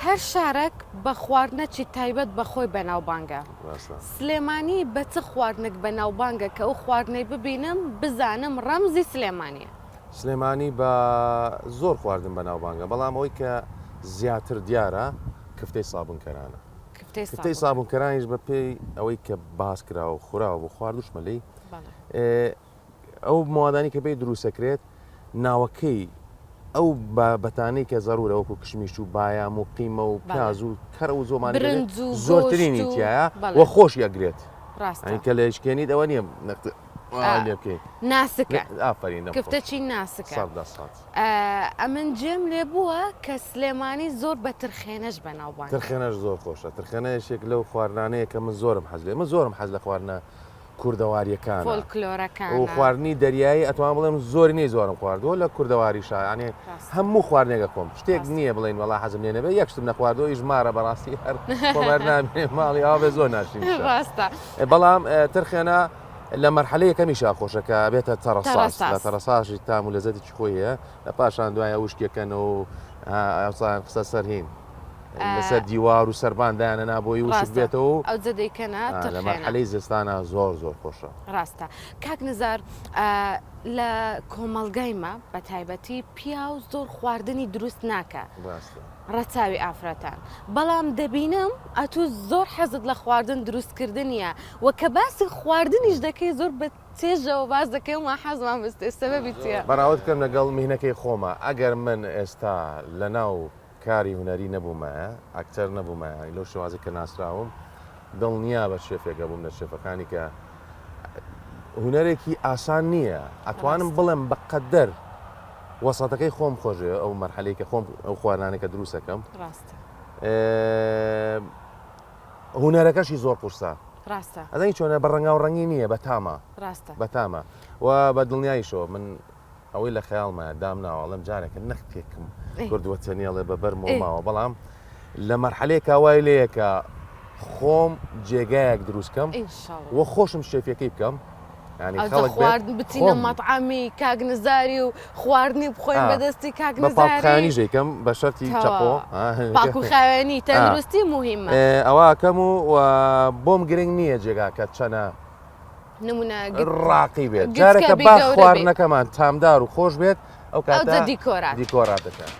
هەر شارێک بە خواردنەکی تایبەت بەخۆی بەناوبانگە. سلێمانی بە چ خواردنێک بەناوبانگە کە ئەو خواردنەی ببینم بزانم ڕەمزی سلێمانیە. سلێمانی بە زۆر خواردن بەناوبانگە، بەڵام ئەوەی کە زیاتر دیارە کفتەی سابونکەرانە. کفتەی سابونکەرانیش بە پێی ئەوەی کە باس کراوە و خوراوە بۆ خواردوشمەلەی ئەو موادانی کە پێی دروستەکرێت ناوەکەی ئەو بەتانەی کە زەرورە وەکو کشمیش و بایام و قیمە و پیاز و کەرە و زۆمانی زۆرترینی تایە وە خۆش یەگرێت. ئەنی کە لە شکێنیت ئەوە نییە بکەیت ناسکە ئافرین کفتەچی ناسکە. ئەمن جێم لێ بووە کە سلێمانی زۆر بە ترخێنەش بەناوبانگ. ترخێنەش زۆر خۆشە. ترخێنەیەشێک لەو خواردانەیە کە من زۆرم حەز لێ، من زۆرم حەز لە خواردنە کوردەواریەکان فۆلکلۆرەکان و خواردنی دەریایی ئەتوان بڵێم زۆری نەی زۆرم خواردەوە لە کوردەواری شایانێ هەموو خواردنێکە کۆم شتێک نییە بڵێن وەڵا حەزم لێ نەبێ یەکشتم نەخواردەوە ژمارە بەڕاستی هەر خۆمەر نامێ ماڵی ئاوێ زۆر ناشرین بەڵام ترخێنە لە مەرحەلەیە کەمیشا خۆشەکە بێتە تەڕەساس لە تەڕەساشی تام و لەزەتی خۆیە لە پاشان دوایە وشکێکەکەنەوە و ئەوسان قسە سەرهین لەسەر دیوار و سەربان دایانە نابۆی وشک بێتەوە ئەو جدەیکەنە لە مەرحەلەی زستانە زۆر زۆر خۆشە. ڕاستە کاک نزار لە کۆمەڵگایمە بە تایبەتی پیاو زۆر خواردنی دروست ناکە ڕەچاوی ئافرەتان، بەڵام دەبینم ئەتوو زۆر حەزت لە خواردن دروستکردنیە و کە باسی خواردنیش دەکەی زۆر بە چێژەوە باز دەکەی و ما حەزمان بستێ سەبەبی چییە؟ بەراوردکەم لەگەڵ میهنەکەی خۆمە ئەگەر من ئێستا لە ناو کاری هوەری نەبوومایە ئاکتەر نەبوومایە لەو شێوازی کە ناسراوم دڵنیا بە شێفێکە بووم لە شێفەکانی کە هوەرێکی ئاسان نییە ئەتوانم بڵێم بەقەدەر وەسەتەکەی خۆم خۆشێ ئەو مەرحەلەی کە خۆم ئەو خواردانێکە دروستەکەم هوەرەکەشی زۆر قورسە ئەدەی چۆنە بە ڕەنگا و ڕەنگی نییە بە تامە و بە دڵنیاییشەوە من ئەوەی لە خەیاڵمە دام ناوەڵم جارێکە نەختێکم کردووە چەنێڵێ بە بەرم و ماوە بەڵام لە مەرحەلەیە کاوای لەیەکە خۆم جێگایەک دروستکەم وە خۆشم شێفەکەی بکەم خواردن بچینە مەطعامی کاک نزاری و خواردنی بخۆین بەدەستی کاک نزاری ژێکم بە شەرتی چەقۆ پاک و خاوێنی تەندروستی مهمە ئەوەکەم و بۆم گرنگ نییە جێگاکە چەنە نمونە ڕاقی بێت جارێکە با خواردنەکەمان تامدار و خۆش بێت ئەو کاتە دیکۆرات دەکەن.